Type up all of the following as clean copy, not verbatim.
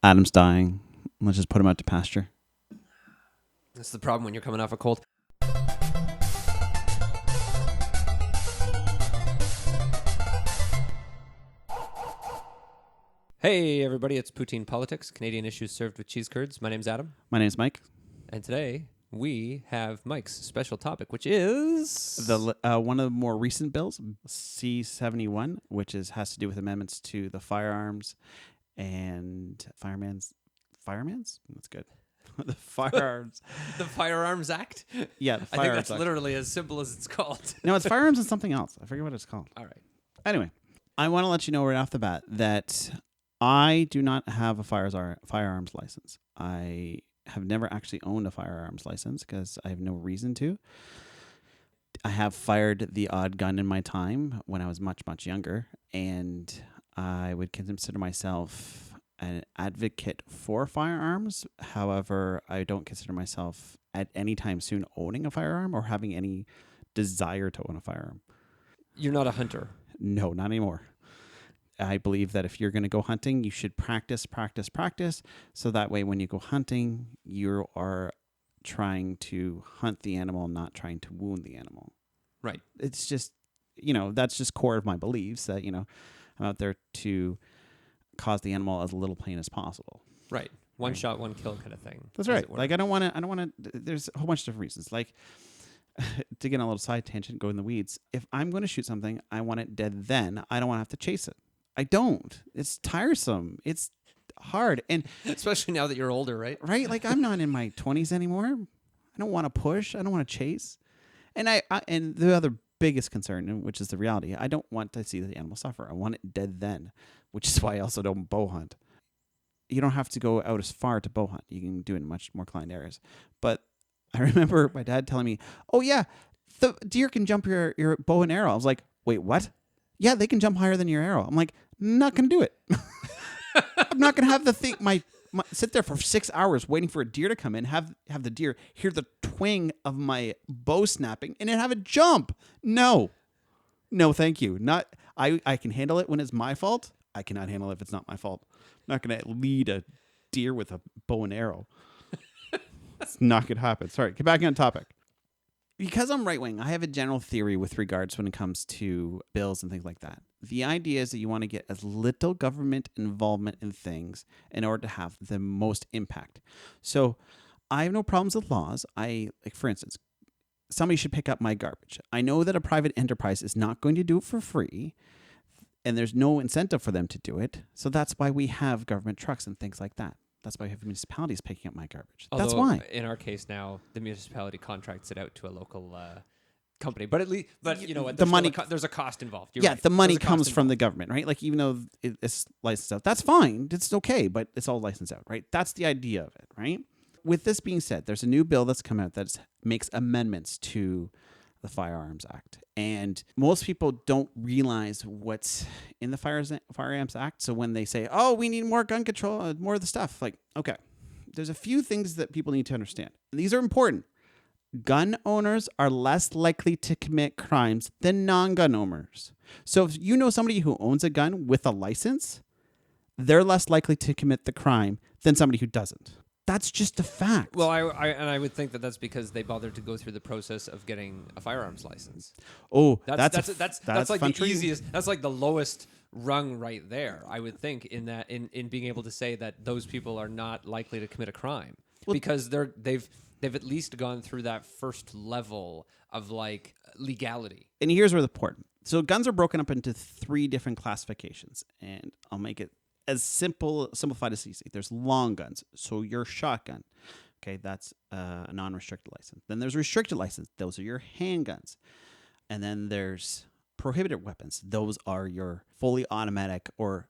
Adam's dying. Let's just put him out to pasture. That's the problem when you're coming off a cold. Hey, everybody, it's Poutine Politics, Canadian issues served with cheese curds. My name's Adam. My name's Mike. And today we have Mike's special topic, which is... One of the more recent bills, C-71, which has to do with amendments to the Firearms and Firearms? That's good. The Firearms. The Firearms Act? Yeah, the I think Firearms that's Act. literally as simple as it's called. No, it's Firearms and something else. I forget what it's called. All right. Anyway, I want to let you know right off the bat that I do not have a firearms license. I have never actually owned a firearms license because I have no reason to. I have fired the odd gun in my time when I was much, much younger, and I would consider myself an advocate for firearms. However, I don't consider myself at any time soon owning a firearm or having any desire to own a firearm. You're not a hunter. No, not anymore. I believe that if you're going to go hunting, you should practice. So that way when you go hunting, you are trying to hunt the animal, not trying to wound the animal. Right. It's just, that's just core of my beliefs that, I'm out there to cause the animal as little pain as possible. Right. One shot, one kill kind of thing. That's right. Like, I don't want to, there's a whole bunch of different reasons. Like, to get on a little side tangent, go in the weeds. If I'm going to shoot something, I want it dead then. I don't want to have to chase it. I don't. It's tiresome. It's hard. And especially now that you're older, right? Right? Like, I'm not in my 20s anymore. I don't want to push. I don't want to chase. And and the other biggest concern, which is the reality, I don't want to see the animal suffer. I want it dead then, which is why I also don't bow hunt. You don't have to go out as far to bow hunt. You can do it in much more client areas. But I remember my dad telling me, oh, yeah, the deer can jump your bow and arrow. I was like, wait, what? Yeah, they can jump higher than your arrow. I'm like, not going to do it. I'm not going to have the thing, sit there for 6 hours waiting for a deer to come in, have the deer hear the twang of my bow snapping, and then have it jump. No, thank you. I can handle it when it's my fault. I cannot handle it if it's not my fault. I'm not going to lead a deer with a bow and arrow. It's not going to happen. Sorry, get back on topic. Because I'm right-wing, I have a general theory with regards when it comes to bills and things like that. The idea is that you want to get as little government involvement in things in order to have the most impact. So I have no problems with laws. For instance, somebody should pick up my garbage. I know that a private enterprise is not going to do it for free, and there's no incentive for them to do it. So that's why we have government trucks and things like that. That's why we have municipalities picking up my garbage. Although, that's why. In our case now, the municipality contracts it out to a local company. But at least, you know what? There's a cost involved. You're right. The money comes from the government, right? Like, even though it's licensed out, that's fine. It's okay, but it's all licensed out, right? That's the idea of it, right? With this being said, there's a new bill that's come out that makes amendments to the Firearms Act. And most people don't realize what's in the Firearms Act. So when they say, oh, we need more gun control, more of the stuff, like, okay, there's a few things that people need to understand. And these are important. Gun owners are less likely to commit crimes than non-gun owners. So if you know somebody who owns a gun with a license, they're less likely to commit the crime than somebody who doesn't. That's just a fact. Well, I would think that that's because they bothered to go through the process of getting a firearms license. Oh, that's like the country. easiest. That's like the lowest rung right there. I would think in being able to say that those people are not likely to commit a crime because they've at least gone through that first level of like legality. And here's where the important. So guns are broken up into 3 different classifications, and I'll make it as simplified as easy. There's long guns, so your shotgun. Okay, that's a non-restricted license. Then there's restricted license. Those are your handguns. And then there's prohibited weapons. Those are your fully automatic or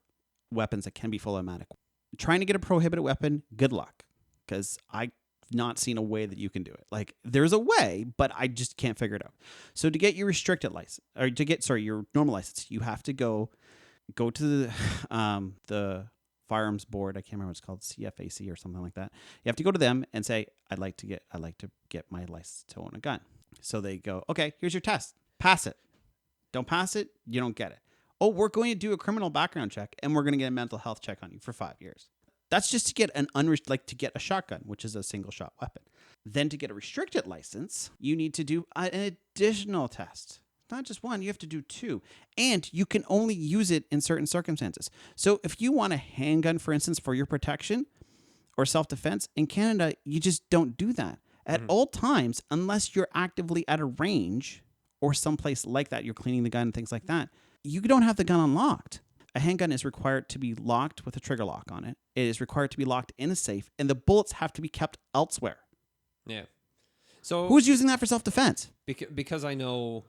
weapons that can be fully automatic. Trying to get a prohibited weapon, good luck, because I've not seen a way that you can do it. Like, there's a way, but I just can't figure it out. So to get your restricted license, or to get, your normal license, you have to go to the firearms board. I can't remember what it's called, CFAC or something like that. You have to go to them and say, I'd like to get my license to own a gun. So they go, okay, here's your test. Pass it. Don't pass it, you don't get it. Oh, we're going to do a criminal background check, and we're going to get a mental health check on you for 5 years. That's just to get to get a shotgun, which is a single shot weapon. Then to get a restricted license, you need to do an additional test. Not just one, you have to do two. And you can only use it in certain circumstances. So if you want a handgun, for instance, for your protection or self-defense, in Canada, you just don't do that. At all times, unless you're actively at a range or someplace like that, you're cleaning the gun and things like that, you don't have the gun unlocked. A handgun is required to be locked with a trigger lock on it. It is required to be locked in a safe, and the bullets have to be kept elsewhere. Yeah. So who's using that for self-defense? Because I know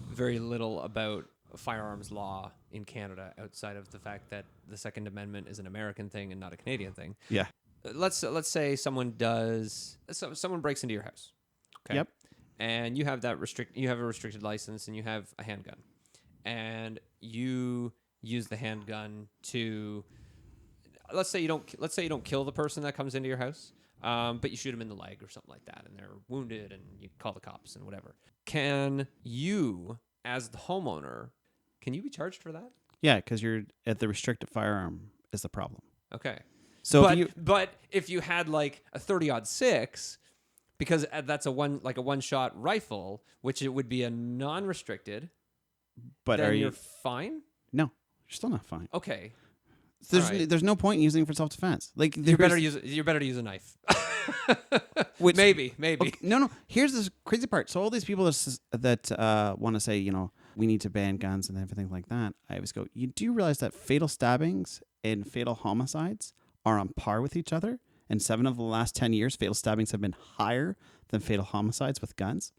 very little about firearms law in Canada outside of the fact that the Second Amendment is an American thing and not a Canadian thing. Yeah. Let's say someone breaks into your house. Okay. Yep. And you have a restricted license and you have a handgun. And you use the handgun to, let's say you don't kill the person that comes into your house, but you shoot them in the leg or something like that, and they're wounded, and you call the cops and whatever. Can you, as the homeowner, can you be charged for that? Yeah, because you're at the restricted firearm is the problem. Okay. So but if you had like a 30-06, because that's a one-shot rifle, which it would be a non-restricted, but then you're fine? No, you're still not fine. Okay. There's no point in using it for self-defense. Like you're better to use a knife. Maybe. Okay, no. Here's this crazy part. So all these people that want to say, we need to ban guns and everything like that, I always go, you do realize that fatal stabbings and fatal homicides are on par with each other? And 7 of the last 10 years, fatal stabbings have been higher than fatal homicides with guns?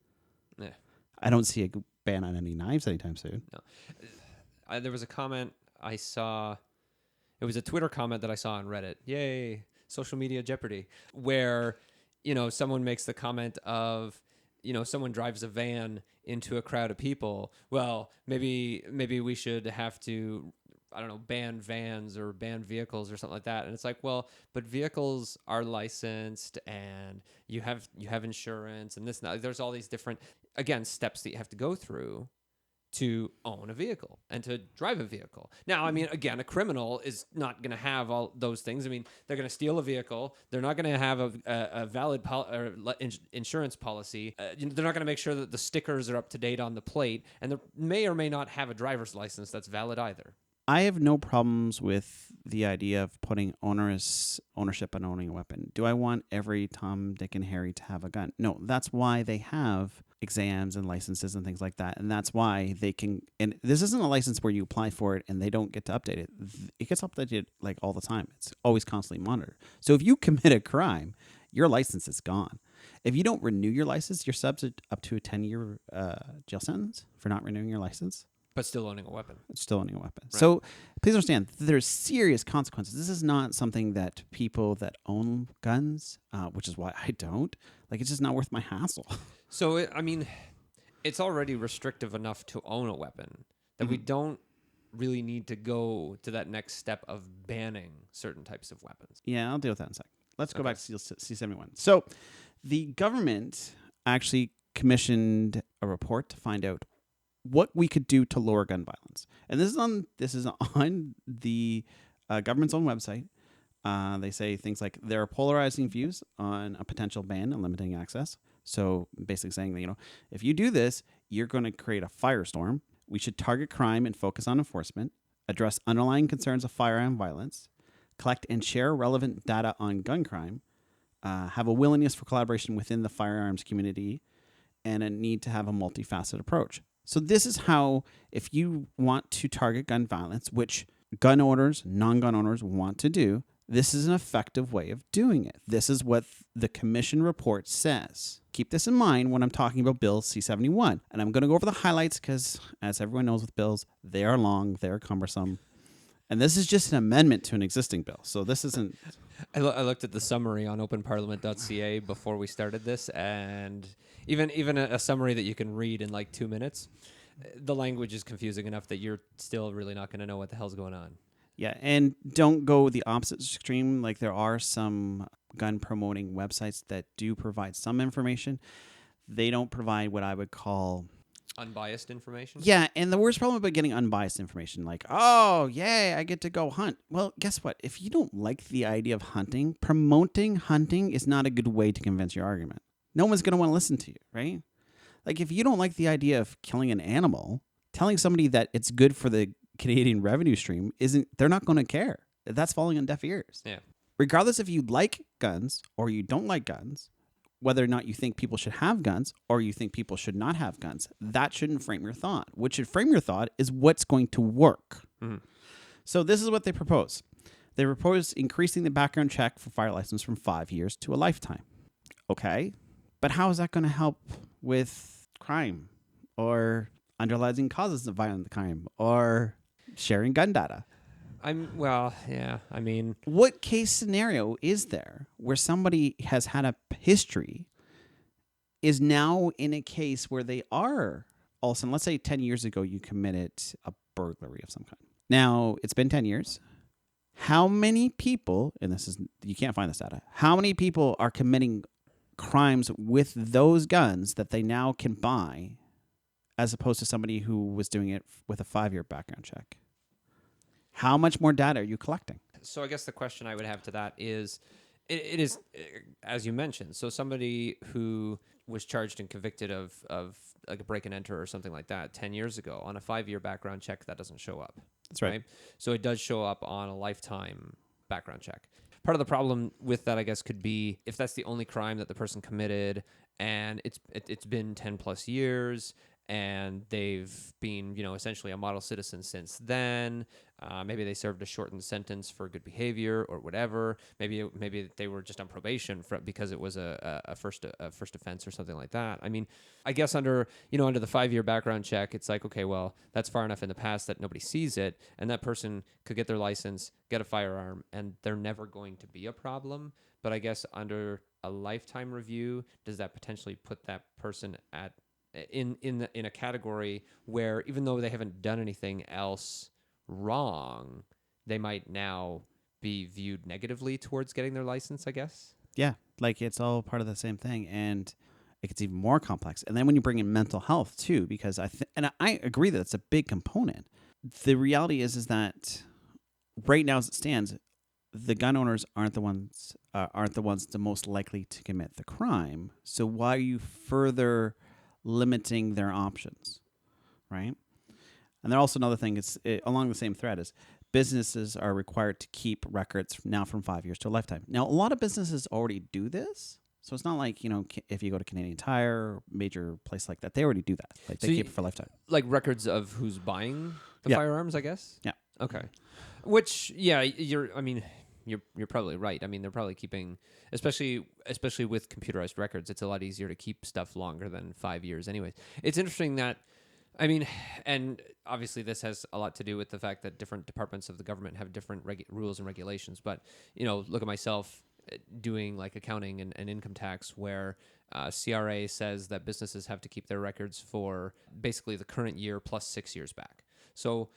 Yeah. I don't see a ban on any knives anytime soon. No. There was a comment I saw. It was a Twitter comment that I saw on Reddit. Yay, social media jeopardy. Where, someone makes the comment of, someone drives a van into a crowd of people. Well, maybe we should have to, I don't know, ban vans or ban vehicles or something like that. And it's like, well, but vehicles are licensed and you have insurance and this and that. There's all these different, again, steps that you have to go through to own a vehicle and to drive a vehicle. Now, I mean, again, a criminal is not going to have all those things. I mean, they're going to steal a vehicle. They're not going to have a valid insurance policy. They're not going to make sure that the stickers are up to date on the plate. And they may or may not have a driver's license that's valid either. I have no problems with the idea of putting ownership on owning a weapon. Do I want every Tom, Dick, and Harry to have a gun? No, that's why they have exams and licenses and things like that. And that's why they can, and this isn't a license where you apply for it and they don't get to update it. It gets updated like all the time. It's always constantly monitored. So if you commit a crime, your license is gone. If you don't renew your license, you're subject up to a 10-year jail sentence for not renewing your license. But still owning a weapon. Still owning a weapon. Right. So please understand, there's serious consequences. This is not something that people that own guns, which is why I don't, it's just not worth my hassle. So, it's already restrictive enough to own a weapon that we don't really need to go to that next step of banning certain types of weapons. Yeah, I'll deal with that in a second. Let's go back to C-71. So the government actually commissioned a report to find out what we could do to lower gun violence. And this is on the government's own website. They say things like there are polarizing views on a potential ban and limiting access. So basically saying that, if you do this, you're going to create a firestorm. We should target crime and focus on enforcement, address underlying concerns of firearm violence, collect and share relevant data on gun crime, have a willingness for collaboration within the firearms community, and a need to have a multifaceted approach. So this is how, if you want to target gun violence, which gun owners, non-gun owners want to do, this is an effective way of doing it. This is what the commission report says. Keep this in mind when I'm talking about Bill C-71. And I'm going to go over the highlights because, as everyone knows with bills, they are long, they are cumbersome. And this is just an amendment to an existing bill. So this isn't... I looked at the summary on openparliament.ca before we started this, and even a summary that you can read in 2 minutes, the language is confusing enough that you're still really not going to know what the hell's going on. Yeah, and don't go the opposite extreme. There are some gun promoting websites that do provide some information. They don't provide what I would call Unbiased information. Yeah, and the worst problem about getting unbiased information, like, oh, yay, I get to go hunt. Well, guess what? If you don't like the idea of hunting, promoting hunting is not a good way to convince your argument. No one's going to want to listen to you, right? Like, if you don't like the idea of killing an animal, telling somebody that it's good for the Canadian revenue stream they're not going to care. That's falling on deaf ears. Yeah. Regardless if you like guns or you don't like guns, whether or not you think people should have guns or you think people should not have guns, that shouldn't frame your thought. What should frame your thought is what's going to work. Mm-hmm. So this is what they propose. They propose increasing the background check for fire license from 5 years to a lifetime. Okay, but how is that going to help with crime or underlying causes of violent crime or sharing gun data? I mean, what case scenario is there where somebody has had a history, is now in a case where they are all of a sudden, let's say 10 years ago you committed a burglary of some kind. Now, it's been 10 years. How many people, and you can't find this data, how many people are committing crimes with those guns that they now can buy as opposed to somebody who was doing it with a 5-year background check? How much more data are you collecting? So I guess the question I would have to that is, it is, as you mentioned, so somebody who was charged and convicted of like a break and enter or something like that 10 years ago on a 5-year background check, that doesn't show up. That's right. So it does show up on a lifetime background check. Part of the problem with that, I guess, could be if that's the only crime that the person committed and it's been 10 plus years and they've been, essentially a model citizen since then. Maybe they served a shortened sentence for good behavior or whatever. Maybe they were just on probation because it was a first offense or something like that. I mean, I guess under the 5-year background check, it's like, okay, well, that's far enough in the past that nobody sees it, and that person could get their license, get a firearm, and they're never going to be a problem. But I guess under a lifetime review, does that potentially put that person in a category where even though they haven't done anything else wrong, they might now be viewed negatively towards getting their license, I guess? Yeah, like it's all part of the same thing, and it gets even more complex. And then when you bring in mental health too, because I agree that it's a big component. The reality is that right now, as it stands, the gun owners aren't the ones the most likely to commit the crime. So why are you further limiting their options, right? And then also another thing along the same thread is businesses are required to keep records now from 5 years to a lifetime. Now, a lot of businesses already do this. So it's not like, if you go to Canadian Tire or major place like that, they already do that. Like they keep it for a lifetime. Like records of who's buying the firearms, I guess? Yeah. Okay. Which, yeah, you're probably right. I mean, they're probably keeping, especially with computerized records, it's a lot easier to keep stuff longer than 5 years anyways. It's interesting that, I mean, and obviously this has a lot to do with the fact that different departments of the government have different rules and regulations. But, look at myself doing like accounting and income tax where CRA says that businesses have to keep their records for basically the current year plus 6 years back. So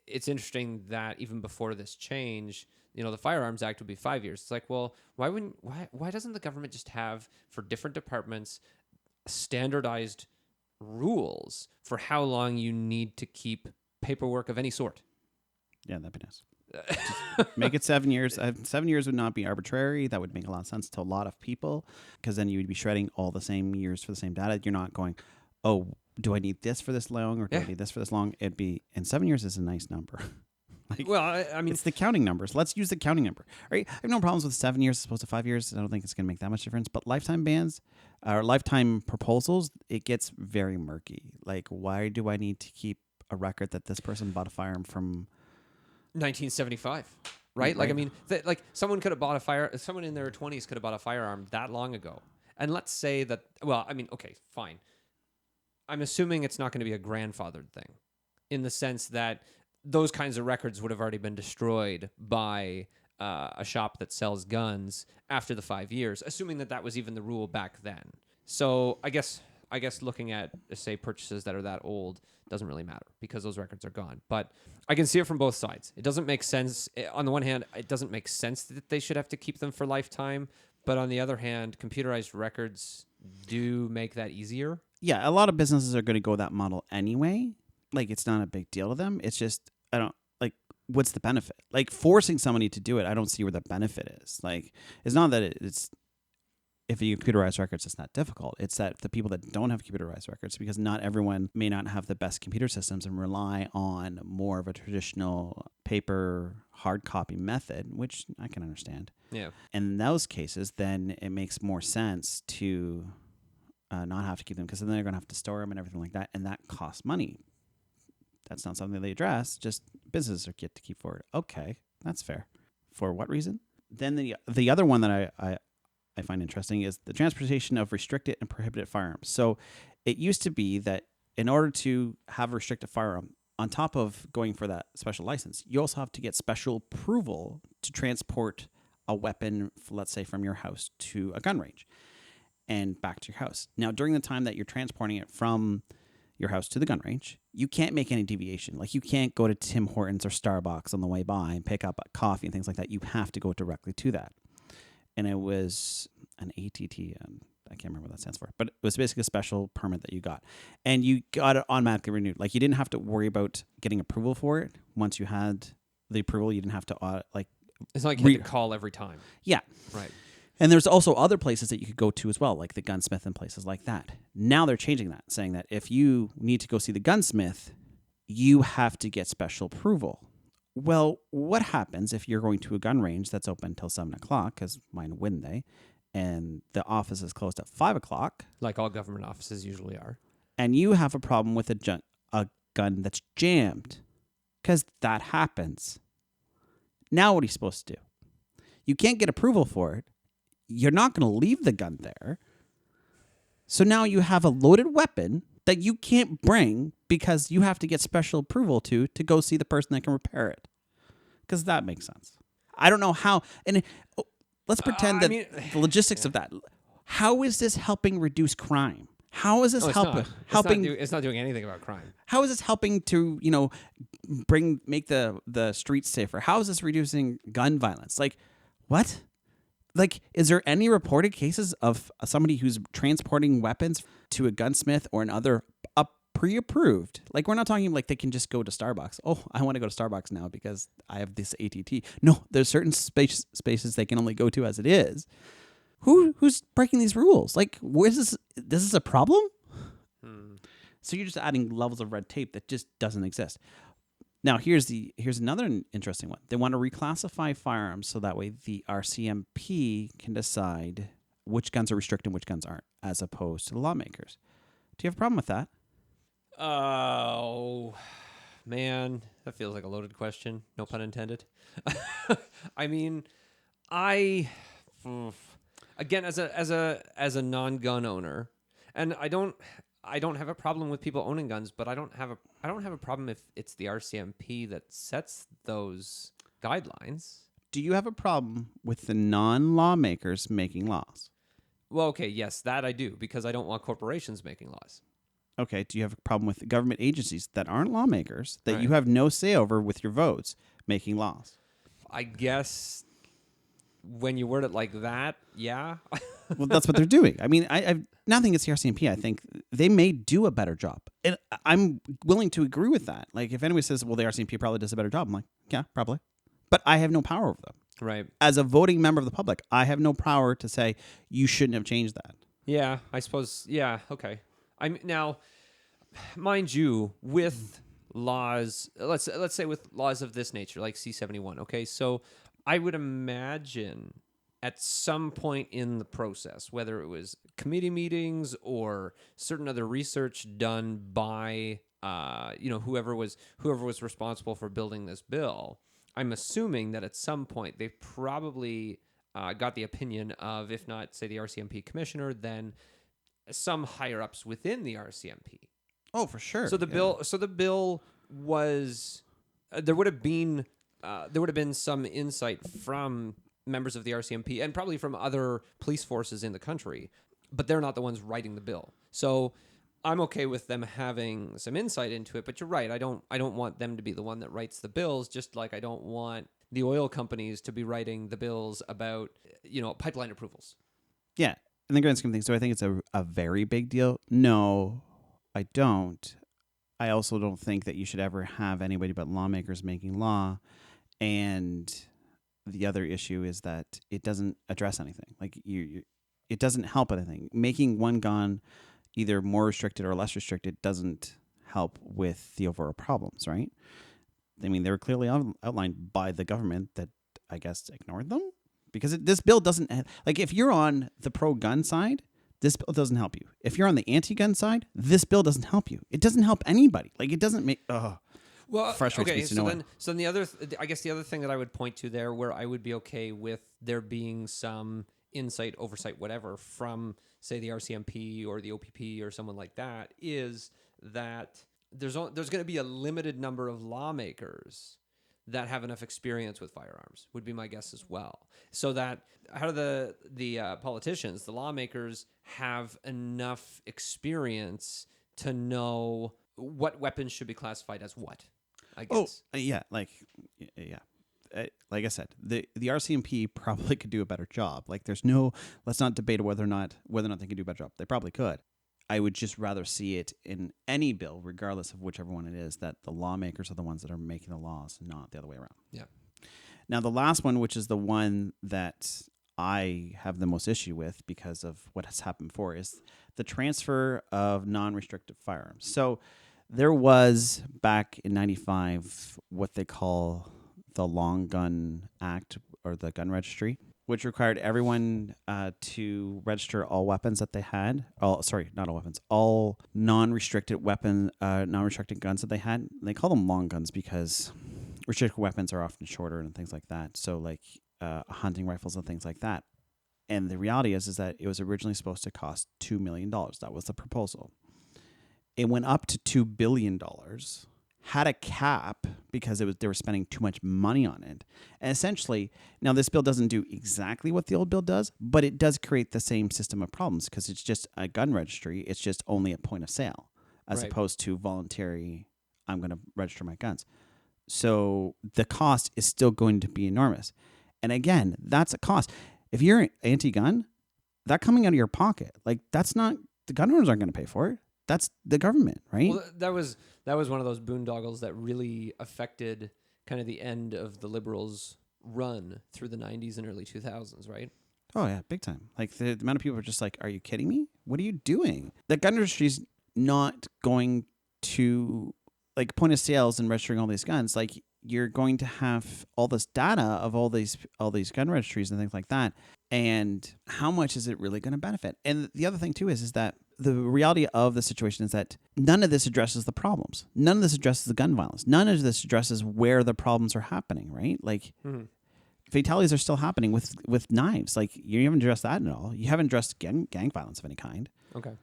it's interesting that even before this change, the Firearms Act would be 5 years. It's like, well, why doesn't the government just have for different departments standardized rules for how long you need to keep paperwork of any sort? Yeah, that'd be nice. Make it 7 years. 7 years would not be arbitrary. That would make a lot of sense to a lot of people, because then you would be shredding all the same years for the same data. You're not going, oh, do I need this for this long, or do I need this for this long? It'd be, and 7 years is a nice number. I mean, it's the counting numbers. Let's use the counting number. Right? I have no problems with 7 years as opposed to 5 years. I don't think it's going to make that much difference. But lifetime bans or lifetime proposals, it gets very murky. Like, why do I need to keep a record that this person bought a firearm from 1975? Right? Like, I mean, someone could have bought someone in their 20s could have bought a firearm that long ago. And let's say that, well, I mean, okay, fine. I'm assuming it's not going to be a grandfathered thing in the sense that those kinds of records would have already been destroyed by a shop that sells guns after the 5 years, assuming that was even the rule back then. So I guess looking at, say, purchases that are that old doesn't really matter because those records are gone. But I can see it from both sides. It doesn't make sense. On the one hand, it doesn't make sense that they should have to keep them for lifetime. But on the other hand, computerized records do make that easier. Yeah, a lot of businesses are going to go that model anyway. Like, it's not a big deal to them. It's just, I don't, like, what's the benefit? Like, forcing somebody to do it, I don't see where the benefit is. Like, it's not that it's, if you computerize records, it's not difficult. It's that the people that don't have computerized records, because not everyone may not have the best computer systems and rely on more of a traditional paper hard copy method, which I can understand. Yeah. In those cases, then it makes more sense to not have to keep them, because then they're going to have to store them and everything like that, and that costs money. That's not something they address. Just businesses get to keep forward. Okay, that's fair. For what reason? Then the other one that I find interesting is the transportation of restricted and prohibited firearms. So it used to be that in order to have a restricted firearm, on top of going for that special license, you also have to get special approval to transport a weapon, let's say, from your house to a gun range and back to your house. Now, during the time that you're transporting it from your house to the gun range, you can't make any deviation. Like, you can't go to Tim Hortons or Starbucks on the way by and pick up a coffee and things like that. You have to go directly to that. And it was an ATT, I can't remember what that stands for, but it was basically a special permit that you got. And you got it automatically renewed. Like, you didn't have to worry about getting approval for it. Once you had the approval, you didn't have to, It's not like you had to call every time. Yeah. Right. And there's also other places that you could go to as well, like the gunsmith and places like that. Now they're changing that, saying that if you need to go see the gunsmith, you have to get special approval. Well, what happens if you're going to a gun range that's open until 7 o'clock, because mine wouldn't they, and the office is closed at 5 o'clock? Like all government offices usually are. And you have a problem with a gun that's jammed, because that happens. Now what are you supposed to do? You can't get approval for it. You're not going to leave the gun there. So now you have a loaded weapon that you can't bring because you have to get special approval to go see the person that can repair it. Because that makes sense. I don't know how. And let's pretend that the logistics of that. How is this helping reduce crime? How is this helping? It's not doing anything about crime. How is this helping to make the streets safer? How is this reducing gun violence? Like, what? Like, is there any reported cases of somebody who's transporting weapons to a gunsmith or another pre-approved? Like, we're not talking like they can just go to Starbucks. Oh, I want to go to Starbucks now because I have this ATT. No, there's certain spaces they can only go to as it is. Who's breaking these rules? Like, where's this? This is a problem? So you're just adding levels of red tape that just doesn't exist. Now, here's another interesting one. They want to reclassify firearms so that way the RCMP can decide which guns are restricted and which guns aren't, as opposed to the lawmakers. Do you have a problem with that? Oh, man, that feels like a loaded question. No pun intended. I mean, again, as a non-gun owner, and I don't have a problem with people owning guns, but I don't have a problem if it's the RCMP that sets those guidelines. Do you have a problem with the non-lawmakers making laws? Well, okay, yes, that I do, because I don't want corporations making laws. Okay, do you have a problem with government agencies that aren't lawmakers, that Right. you have no say over with your votes, making laws? I guess when you word it like that, yeah. Well, that's what they're doing. I mean, I've nothing against the RCMP. I think they may do a better job. And I'm willing to agree with that. Like, if anybody says, well, the RCMP probably does a better job, I'm like, yeah, probably. But I have no power over them. Right. As a voting member of the public, I have no power to say, you shouldn't have changed that. Yeah, I suppose. Yeah, okay. Now, mind you, with laws, let's say with laws of this nature, like C-71, okay? So I would imagine at some point in the process, whether it was committee meetings or certain other research done by whoever was responsible for building this bill, I'm assuming that at some point they probably got the opinion of, if not, say, the RCMP commissioner, then some higher ups within the RCMP. Oh, for sure. So the bill was there would have been some insight from members of the RCMP and probably from other police forces in the country, but they're not the ones writing the bill. So I'm okay with them having some insight into it, but you're right. I don't want them to be the one that writes the bills, just like I don't want the oil companies to be writing the bills about, pipeline approvals. Yeah. in the grand scheme of things, do I think it's a very big deal? No, I don't. I also don't think that you should ever have anybody but lawmakers making law. And the other issue is that it doesn't address anything. Like it doesn't help anything. Making one gun either more restricted or less restricted doesn't help with the overall problems, right? I mean, they were clearly outlined by the government that I guess ignored them because this bill doesn't like if you're on the pro-gun side, this bill doesn't help you. If you're on the anti-gun side, this bill doesn't help you. It doesn't help anybody. Like it doesn't make. Well, frustrates okay. me to So no then, the other, I guess the other thing that I would point to there, where I would be okay with there being some insight, oversight, whatever, from say the RCMP or the OPP or someone like that, is that there's going to be a limited number of lawmakers that have enough experience with firearms, would be my guess as well. So that how do the politicians, the lawmakers, have enough experience to know what weapons should be classified as what? I guess. Yeah, like I said, the RCMP probably could do a better job. Like, let's not debate whether or not they can do a better job. They probably could. I would just rather see it in any bill, regardless of whichever one it is, that the lawmakers are the ones that are making the laws, not the other way around. Yeah. Now, the last one, which is the one that I have the most issue with because of what has happened before, is the transfer of non-restrictive firearms. So there was, back in 95, what they call the Long Gun Act, or the gun registry, which required everyone to register all weapons that they had. Not all weapons, all non-restricted guns that they had. They call them long guns because restricted weapons are often shorter and things like that. So like hunting rifles and things like that. And the reality is that it was originally supposed to cost $2 million. That was the proposal. It went up to $2 billion. Had a cap because they were spending too much money on it. And essentially, now this bill doesn't do exactly what the old bill does, but it does create the same system of problems because it's just a gun registry. It's just only a point of sale as opposed to voluntary, I'm going to register my guns. So the cost is still going to be enormous. And again, that's a cost. If you're anti-gun, that coming out of your pocket, like that's not, the gun owners aren't going to pay for it. That's the government, right? Well, that was one of those boondoggles that really affected kind of the end of the Liberals' run through the 90s and early 2000s, right? Oh, yeah, big time. Like, the amount of people are just like, are you kidding me? What are you doing? The gun industry's not going to, like, point of sales and registering all these guns. Like, you're going to have all this data of all these gun registries and things like that. And how much is it really going to benefit? And the other thing, too, is that the reality of the situation is that none of this addresses the problems. None of this addresses the gun violence. None of this addresses where the problems are happening, right? Like, fatalities are still happening with knives. Like, you haven't addressed that at all. You haven't addressed gang violence of any kind. Okay.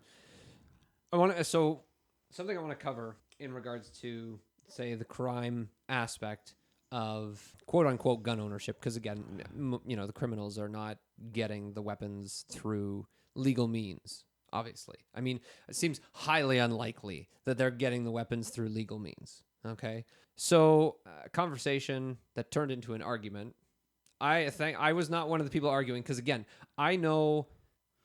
Something I want to cover in regards to, say, the crime aspect of quote-unquote gun ownership, because, again, the criminals are not getting the weapons through legal means. Obviously. I mean, it seems highly unlikely that they're getting the weapons through legal means. Okay. So a conversation that turned into an argument. I think I was not one of the people arguing because, again, I know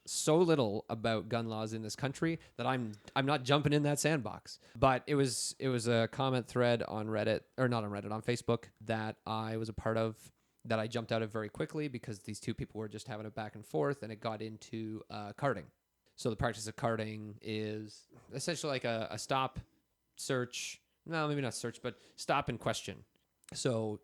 so little about gun laws in this country that I'm not jumping in that sandbox. But it was a comment thread on Reddit, or not on Reddit, on Facebook, that I was a part of, that I jumped out of very quickly because these two people were just having a back and forth, and it got into carding. So the practice of carding is essentially like a stop, search, no, maybe not search, but stop and question. So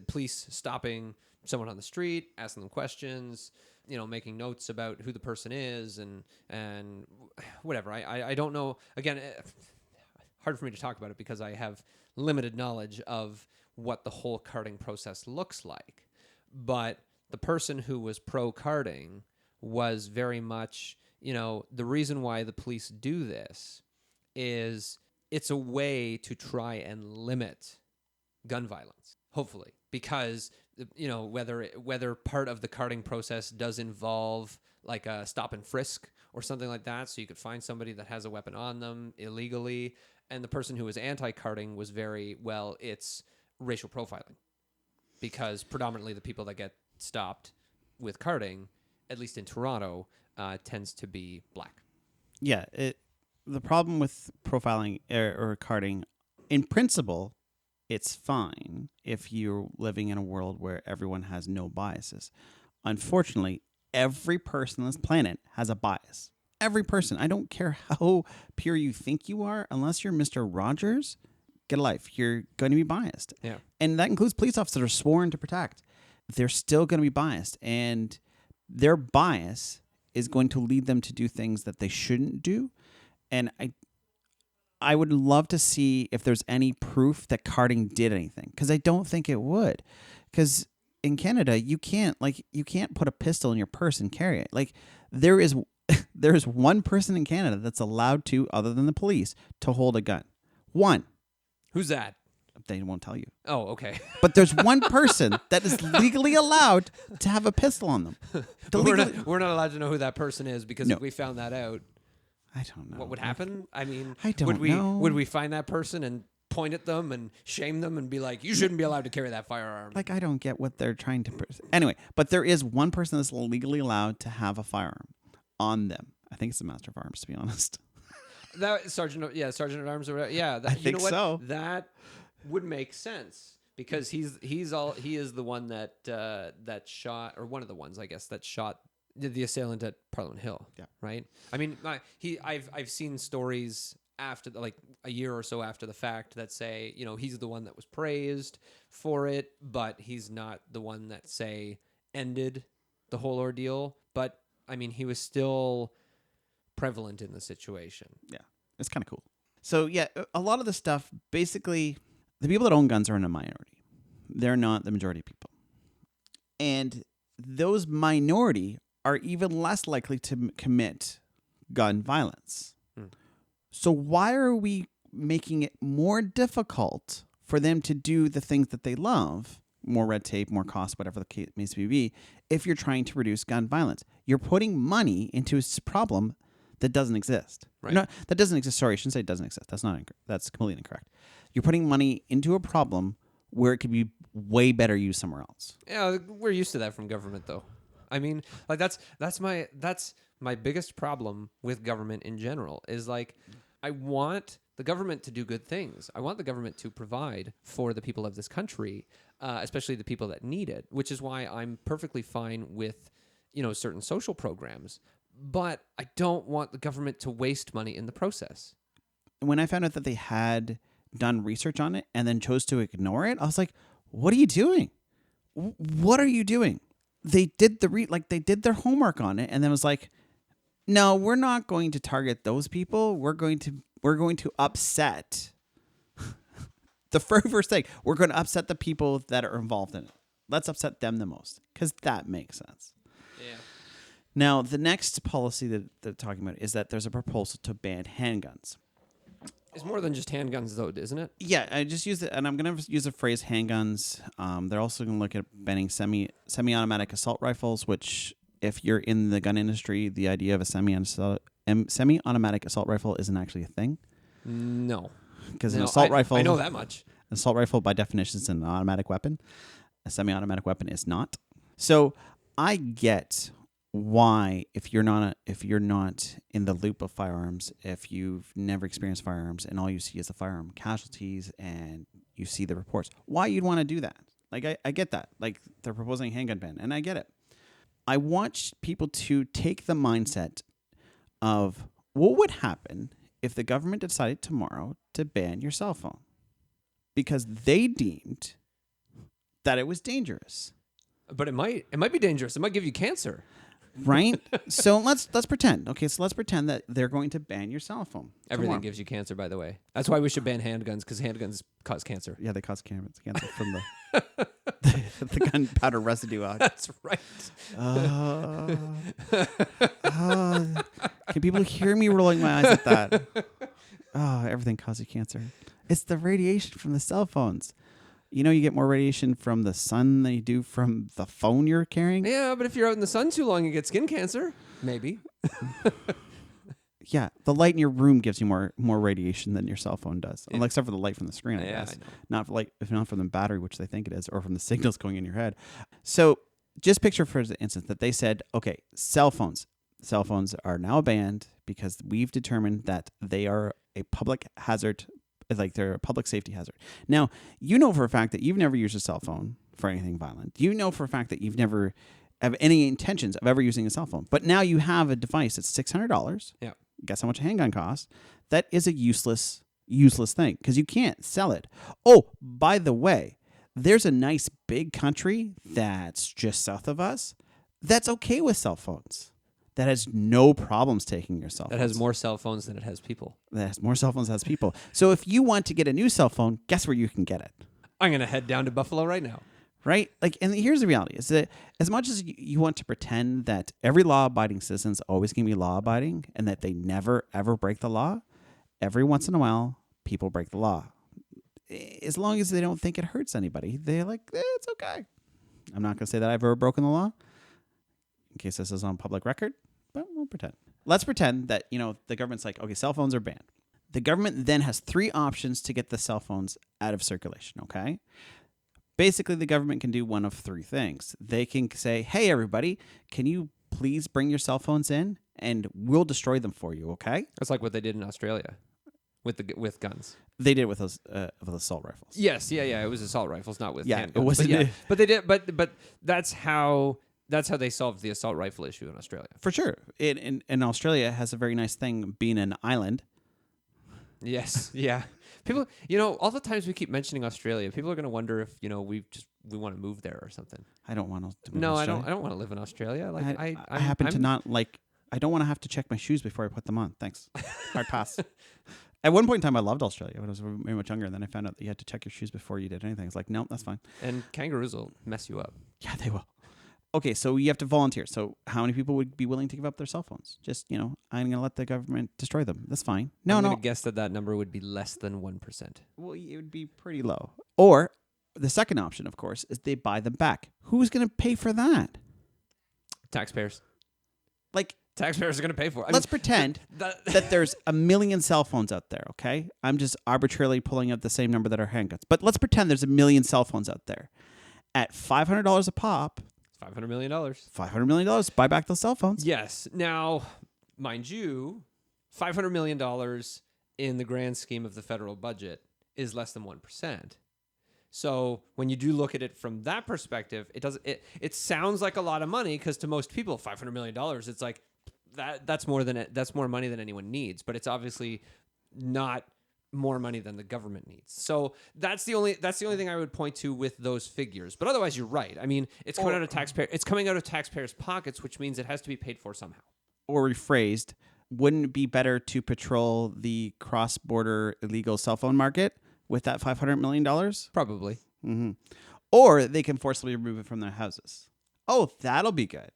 police stopping someone on the street, asking them questions, making notes about who the person is and whatever. I don't know. Again, hard for me to talk about it because I have limited knowledge of what the whole carding process looks like. But the person who was pro-carding was very much... the reason why the police do this is it's a way to try and limit gun violence, hopefully, because, whether part of the carding process does involve like a stop and frisk or something like that, so you could find somebody that has a weapon on them illegally. And the person who was anti-carding was it's racial profiling, because predominantly the people that get stopped with carding at least in Toronto, tends to be black. Yeah, the problem with profiling or carding, in principle, it's fine if you're living in a world where everyone has no biases. Unfortunately, every person on this planet has a bias. Every person. I don't care how pure you think you are, unless you're Mr. Rogers, get a life. You're going to be biased. Yeah. And that includes police officers that are sworn to protect. They're still going to be biased. And their bias is going to lead them to do things that they shouldn't do. And I would love to see if there's any proof that carding did anything, because I don't think it would. Because in Canada, you can't put a pistol in your purse and carry it. Like, there is one person in Canada that's allowed to, other than the police, to hold a gun. One. Who's that? They won't tell you. Oh, okay. But there's one person that is legally allowed to have a pistol on them. We're not allowed to know who that person is, because No. if we found that out, I don't know. what would happen? I mean, I don't would we know. would we find that person and point at them and shame them and be like, you shouldn't be allowed to carry that firearm? Like, I don't get what they're trying to... Anyway, but there is one person that's legally allowed to have a firearm on them. I think it's the Master of Arms, to be honest. That Sergeant at Arms, or yeah, I think so. That would make sense, because he is the one that shot, or one of the ones, I guess, that shot the assailant at Parliament Hill. Yeah. Right. I mean, I've seen stories after, like, a year or so after the fact, that say, he's the one that was praised for it, but he's not the one that, say, ended the whole ordeal. But I mean, he was still prevalent in the situation. Yeah, it's kind of cool. So yeah, a lot of the stuff, basically, the people that own guns are in a minority. They're not the majority of people. And those minority are even less likely to commit gun violence. So why are we making it more difficult for them to do the things that they love, more red tape, more cost, whatever the case may be, if you're trying to reduce gun violence? You're putting money into a problem that doesn't exist. Right. No, that doesn't exist. Sorry, I shouldn't say it doesn't exist. That's completely incorrect. You're putting money into a problem where it could be way better used somewhere else. Yeah, we're used to that from government, though. I mean, like, that's my biggest problem with government in general, is like, I want the government to do good things. I want the government to provide for the people of this country, especially the people that need it, which is why I'm perfectly fine with, certain social programs. But I don't want the government to waste money in the process. When I found out that they had done research on it and then chose to ignore it, I was like, what are you doing? What are you doing? They did they did their homework on it, and then was like, no, we're not going to target those people. We're going to upset the first thing. We're going to upset the people that are involved in it. Let's upset them the most, because that makes sense. Yeah. Now, the next policy that they're talking about is that there's a proposal to ban handguns. It's more than just handguns, though, isn't it? Yeah, I just used it, and I'm going to use the phrase handguns. They're also going to look at banning semi-automatic assault rifles, which, if you're in the gun industry, the idea of a semi-automatic assault rifle isn't actually a thing. No. Because an assault rifle... I know that much. An assault rifle, by definition, is an automatic weapon. A semi-automatic weapon is not. So I get why, if you're not in the loop of firearms, if you've never experienced firearms and all you see is the firearm casualties and you see the reports, why you'd want to do that. Like, I get that. Like, they're proposing a handgun ban, and I get it. I want people to take the mindset of what would happen if the government decided tomorrow to ban your cell phone because they deemed that it was dangerous. But it might be dangerous. It might give you cancer. Right? So let's pretend. Okay, so let's pretend that they're going to ban your cell phone. Everything tomorrow. gives you cancer, by the way. That's why we should ban handguns, because handguns cause cancer. Yeah, they cause cancer from the gunpowder residue out. That's right. Can people hear me rolling my eyes at that? Oh, everything causes cancer. It's the radiation from the cell phones. You know, you get more radiation from the sun than you do from the phone you're carrying. Yeah, but if you're out in the sun too long, you get skin cancer. Maybe. Yeah, the light in your room gives you more radiation than your cell phone does, Yeah. except for the light from the screen, I Yeah, guess. I know. Not from the battery, which they think it is, or from the signals going in your head. So just picture for instance that they said, okay, cell phones are now banned because we've determined that they are a public hazard, like they're a public safety hazard. Now, you know for a fact that you've never used a cell phone for anything violent. You know for a fact that you've never have any intentions of ever using a cell phone. But now you have a device that's $600. Yeah. Guess how much a handgun costs? That is a useless thing because you can't sell it. Oh, by the way, there's a nice big country that's just south of us that's okay with cell phones. That has no problems taking your cell phones. That has more cell phones than it has people. That has more cell phones than it has people. So if you want to get a new cell phone, guess where you can get it? I'm going to head down to Buffalo right now. Right? Like, and here's the reality is that as much as you want to pretend that every law-abiding citizen is always going to be law-abiding and that they never, ever break the law, every once in a while, people break the law. As long as they don't think it hurts anybody, they're like, it's okay. I'm not going to say that I've ever broken the law in case this is on public record, but we'll pretend. Let's pretend that, the government's like, okay, cell phones are banned. The government then has 3 options to get the cell phones out of circulation, okay? Basically, the government can do one of 3 things. They can say, hey, everybody, can you please bring your cell phones in and we'll destroy them for you, okay? That's like what they did in Australia with guns. They did it with assault rifles. Yes, yeah. It was assault rifles, not with handguns. It wasn't. But they did. But that's how they solved the assault rifle issue in Australia. For sure. In Australia has a very nice thing being an island. Yes, yeah. People, all the times we keep mentioning Australia, people are going to wonder if we want to move there or something. I don't want to. No, I don't want to live in Australia. Like I happen to not like. I don't want to have to check my shoes before I put them on. Thanks. Hard pass. At one point in time, I loved Australia when I was very much younger. And then I found out that you had to check your shoes before you did anything. It's like, no, that's fine. And kangaroos will mess you up. Yeah, they will. Okay, so you have to volunteer. So how many people would be willing to give up their cell phones? Just, I'm going to let the government destroy them. That's fine. I'm going to guess that number would be less than 1%. Well, it would be pretty low. Or the second option, of course, is they buy them back. Who's going to pay for that? Taxpayers. Like, taxpayers are going to pay for it. Let's pretend that there's 1 million cell phones out there, okay? I'm just arbitrarily pulling out the same number that are handguns. But let's pretend there's 1 million cell phones out there. At $500 a pop... $500 million. $500 million. Buy back those cell phones. Yes. Now, mind you, $500 million in the grand scheme of the federal budget is less than 1%. So when you do look at it from that perspective, it sounds like a lot of money because to most people, $500 million, it's like that's more money than anyone needs. But it's obviously not more money than the government needs. So that's the only thing I would point to with those figures. But otherwise, you're right. I mean, it's coming out of taxpayers' pockets, which means it has to be paid for somehow. Or rephrased, wouldn't it be better to patrol the cross-border illegal cell phone market with that $500 million? Probably. Mm-hmm. Or they can forcibly remove it from their houses. Oh, that'll be good.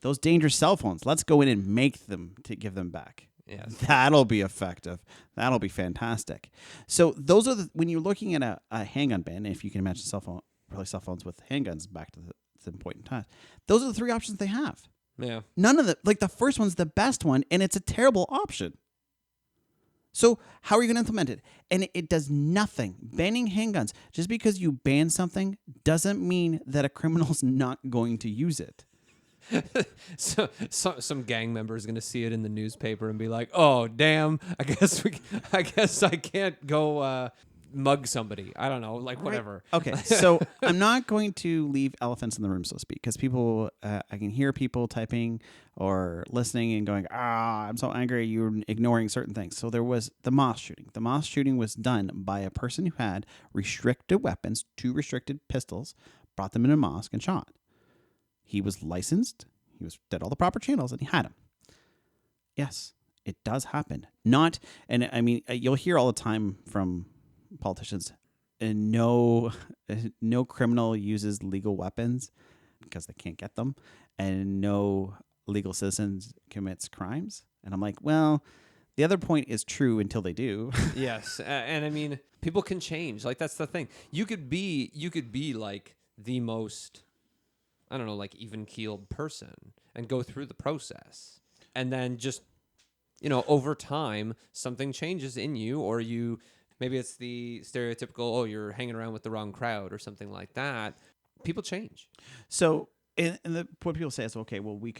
Those dangerous cell phones, let's go in and make them to give them back. Yeah, that'll be effective. That'll be fantastic. So those are when you're looking at a handgun ban, if you can imagine cell phones with handguns back to the point in time, those are the 3 options they have. Yeah. None of the first one's the best one, and it's a terrible option. So how are you going to implement it? And it does nothing. Banning handguns, just because you ban something doesn't mean that a criminal's not going to use it. So some gang member is going to see it in the newspaper and be like, "Oh, damn! I guess I can't go mug somebody. I don't know, like whatever." Right. Okay, so I'm not going to leave elephants in the room, so to speak, because people, I can hear people typing or listening and going, I'm so angry. You're ignoring certain things. So there was the mosque shooting. The mosque shooting was done by a person who had restricted weapons, 2 restricted pistols, brought them in a mosque and shot. He was licensed. He did all the proper channels, and he had them. Yes, it does happen. You'll hear all the time from politicians, and no criminal uses legal weapons because they can't get them, and no legal citizen commits crimes. And I'm like, well, the other point is true until they do. Yes, and I mean, people can change. Like that's the thing. You could be like the most, I don't know, like even-keeled person and go through the process. And then just, over time, something changes in you, or maybe it's the stereotypical, you're hanging around with the wrong crowd or something like that. People change. So what people say is, okay, well, we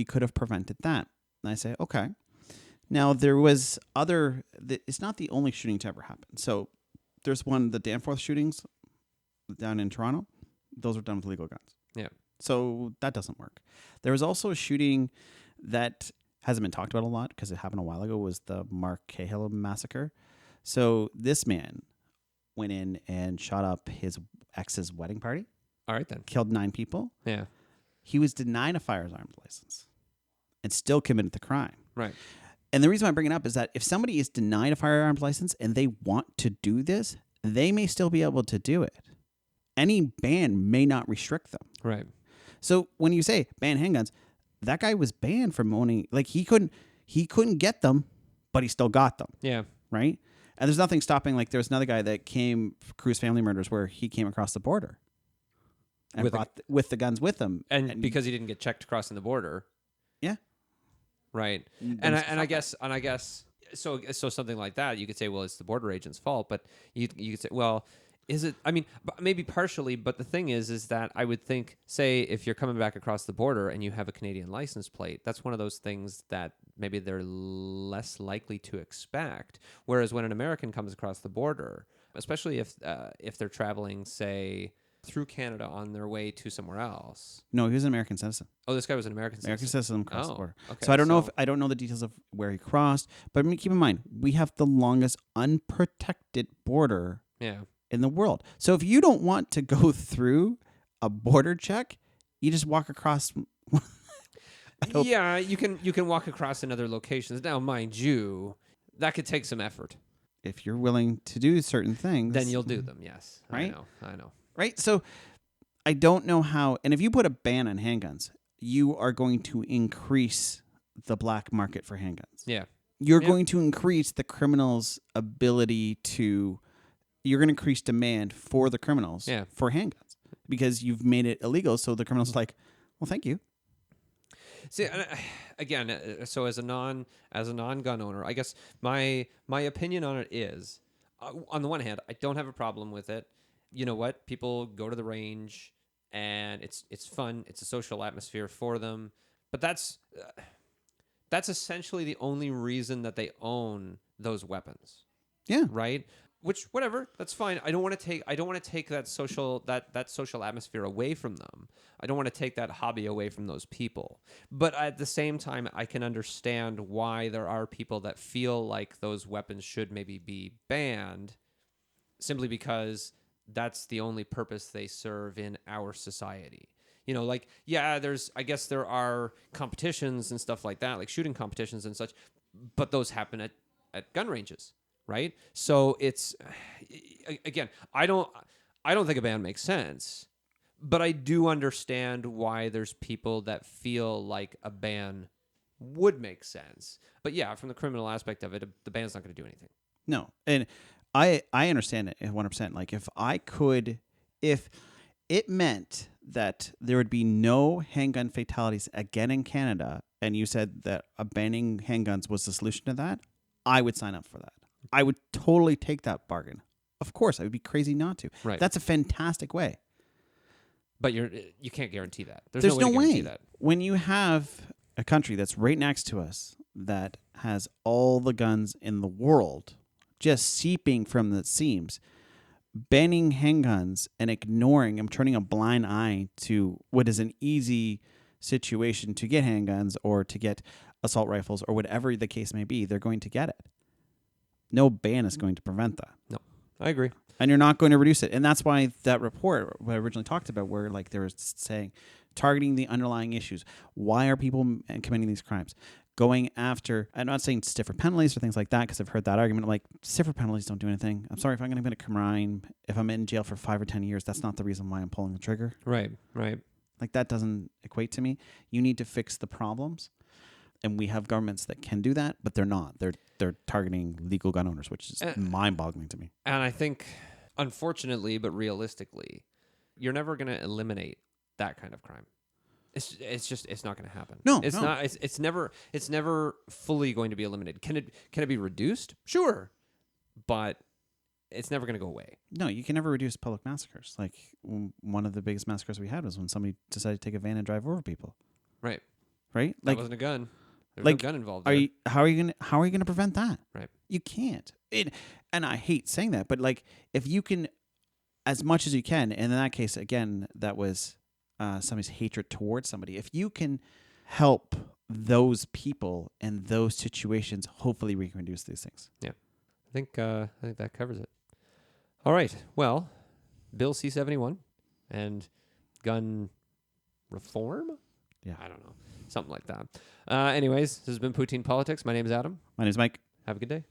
could have prevented that. And I say, okay. Now there was it's not the only shooting to ever happen. So there's the Danforth shootings down in Toronto. Those were done with legal guns. Yeah. So that doesn't work. There was also a shooting that hasn't been talked about a lot because it happened a while ago, was the Mark Cahill massacre. So this man went in and shot up his ex's wedding party. All right, then. Killed 9 people. Yeah. He was denied a firearms license and still committed the crime. Right. And the reason why I bring it up is that if somebody is denied a firearms license and they want to do this, they may still be able to do it. Any ban may not restrict them. Right. So when you say ban handguns, that guy was banned from owning, like he couldn't get them, but he still got them. Yeah. Right? And there's nothing stopping, like there was another guy that came, Cruz family murders, where he came across the border and brought with the guns with him. And because he didn't get checked crossing the border. Yeah. Right. And I guess so something like that, you could say, well, it's the border agent's fault, but you could say, well, is it? I mean, maybe partially, but the thing is that I would think, say, if you're coming back across the border and you have a Canadian license plate, that's one of those things that maybe they're less likely to expect. Whereas when an American comes across the border, especially if they're traveling, say, through Canada on their way to somewhere else. No, he was an American citizen. Oh, this guy was an American citizen across the border. Okay, so I don't know the details of where he crossed, but keep in mind, we have the longest unprotected border in the world. So if you don't want to go through a border check, you just walk across. Yeah, you can walk across in other locations. Now, mind you, that could take some effort. If you're willing to do certain things, then you'll do them. Yes, right? I know. Right? So I don't know how, and if you put a ban on handguns, you are going to increase the black market for handguns. Yeah. You're going to increase the criminals' ability you're going to increase demand for the criminals for handguns because you've made it illegal. So the criminals are like, well, thank you. See, again, so as a non-gun owner, I guess my opinion on it is, on the one hand, I don't have a problem with it. You know what? People go to the range, and it's fun. It's a social atmosphere for them. But that's essentially the only reason that they own those weapons. Yeah. Right. Which, whatever, that's fine. I don't want to take that social atmosphere away from them. I don't want to take that hobby away from those people. But at the same time, I can understand why there are people that feel like those weapons should maybe be banned, simply because that's the only purpose they serve in our society. You know, like, I guess there are competitions and stuff like that, like shooting competitions and such, but those happen at gun ranges, right? So it's, again, I don't think a ban makes sense, but I do understand why there's people that feel like a ban would make sense. But yeah, from the criminal aspect of it, the ban's not going to do anything. No, and I understand it 100%. Like if it meant that there would be no handgun fatalities again in Canada, and you said that banning handguns was the solution to that, I would sign up for that. I would totally take that bargain. Of course, I would be crazy not to. Right. That's a fantastic way. But you can't guarantee that. There's no way to guarantee that. When you have a country that's right next to us that has all the guns in the world just seeping from the seams, banning handguns and ignoring, turning a blind eye to what is an easy situation to get handguns or to get assault rifles or whatever the case may be, they're going to get it. No ban is going to prevent that. No, I agree. And you're not going to reduce it. And that's why that report I originally talked about, where like they were saying, targeting the underlying issues. Why are people committing these crimes? Going after, I'm not saying stiffer penalties or things like that, because I've heard that argument, like stiffer penalties don't do anything. I'm sorry, if I'm going to commit a crime, if I'm in jail for 5 or 10 years, that's not the reason why I'm pulling the trigger. Right. Like that doesn't equate to me. You need to fix the problems. And we have governments that can do that, but they're not. They're targeting legal gun owners, which is mind-boggling to me. And I think, unfortunately, but realistically, you're never going to eliminate that kind of crime. It's not going to happen. No, it's not. It's never fully going to be eliminated. Can it be reduced? Sure, but it's never going to go away. No, you can never reduce public massacres. Like one of the biggest massacres we had was when somebody decided to take a van and drive over people. Right. Right? That Like, wasn't a gun. There was like, no gun involved. are there. you? How are you gonna prevent that? Right. You can't. And I hate saying that, but like, if you can, as much as you can, and in that case, again, that was somebody's hatred towards somebody. If you can help those people in those situations, hopefully we can reduce these things. Yeah. I think that covers it. All right. Well, Bill C-71 and gun reform? Yeah. I don't know. Something like that. Anyways, this has been Poutine Politics. My name is Adam. My name's Mike. Have a good day.